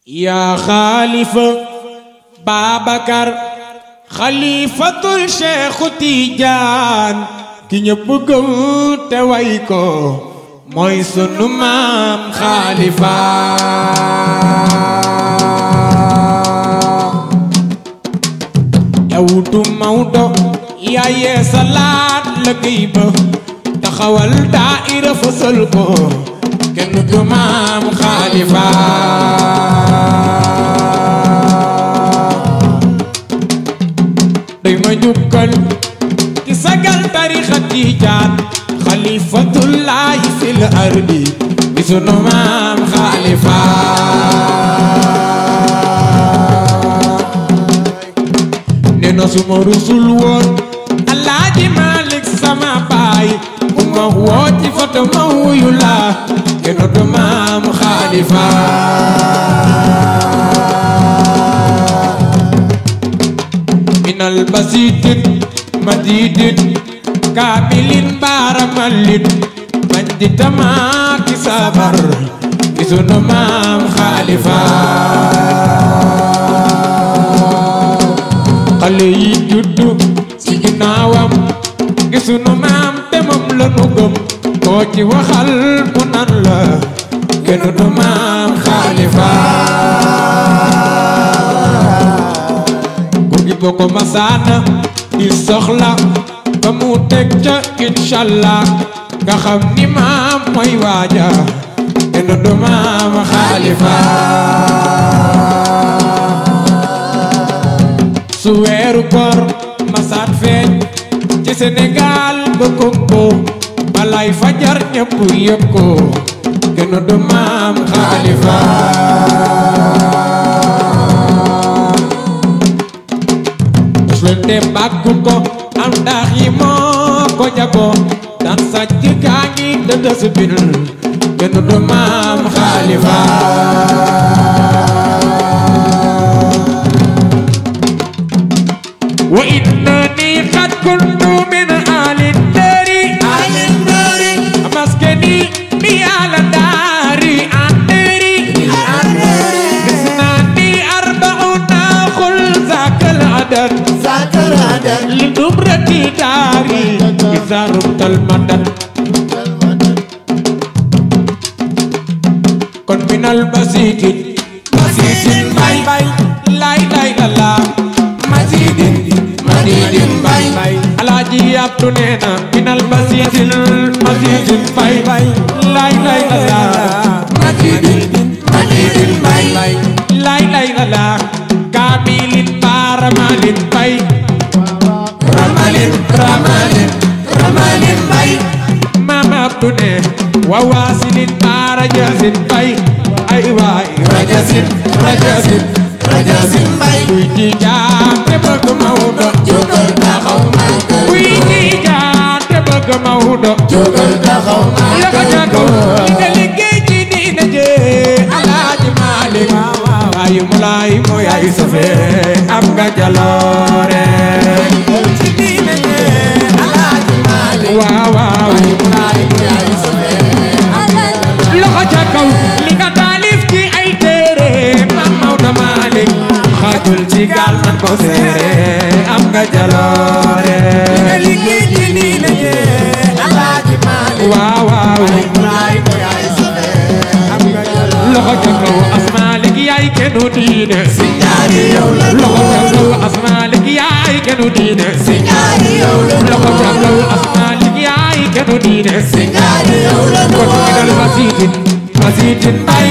يا خليفة بابكر خليفة الشيخ تيجان ki ñëpp gëm te way ko mooy sunu maam Xalifa yawutu Mawdo yaa yeesalaat liggéey ba taxawal daayira fësal ko kenn du maam Xalifa day ma jukkal ki sagal tarixa Tijaan xalifatullahi fil ardi bi sunu maam Xalifa nee na suma rusul woon Alaaji Malik sama baay bu ma woo ci foto ma wuyu la kenn du maam Xalifa minal basitin madidin kaamilin baaramalin manji tamaaki sabar bi sunu maam Xalifa xale yi juddu ci ginnaawam gi sunu maam te moom la nu gëm koo ci waxal mu nan la kenn du maam Xalifa ku gi boo ko masaana di soxla ba mu teg ca inshallah nga xam ni maam mooy waaja kenn du maam Xalifa su weeru koor masaat feeñ ci Sénégal ba Congo balay fajar ñëpp yëg ko kenn du maam Xalifa leen bàkk ko am ndax yi moo ko jago daan sàcc gaa ngi dëdës bil kenn du maam Xalifa wa innani qad kuntu min alin dari amaskani bi ala dari andari lisnani arbauna khul zakal adad لنبرتي داري إذا رمت المدد كن من البسيط باي باي لاي لاي لا مزيد مديد باي باي Alaaji Abdu neena من البسيط باي باي لاي لاي لا مزيد باي باي لاي لاي لا كامل بارمال باي ramalin bay mama abdune wa wasilin arajasin bay ay waay rajasin bay kuy ci jaan te bëgg Mawdo jógal taxaw kuy ci jaan te bëgg Mawdo jógal taxaw yaka jako li nga liggéey ci diina jee Alaaji Malik ayu mulay mooy ay safe am nga jaloore waaw waaw loxo ca kaw li nga taalif ci ay téere Maam Mawdo Malik xajul ci gaal nan ko seere am nga jaloore liggéey ci diine je Alaaji Malik waaw waaw loxo ca kaw Asmalik yaay kenu diine si ñaari yow la loxo ca kaw Asmalik yaay kenu diine si ñaari yow la loxo ca kaw Asmalik yaay kenu diine si ñaari yow la kon mi dal basitin bay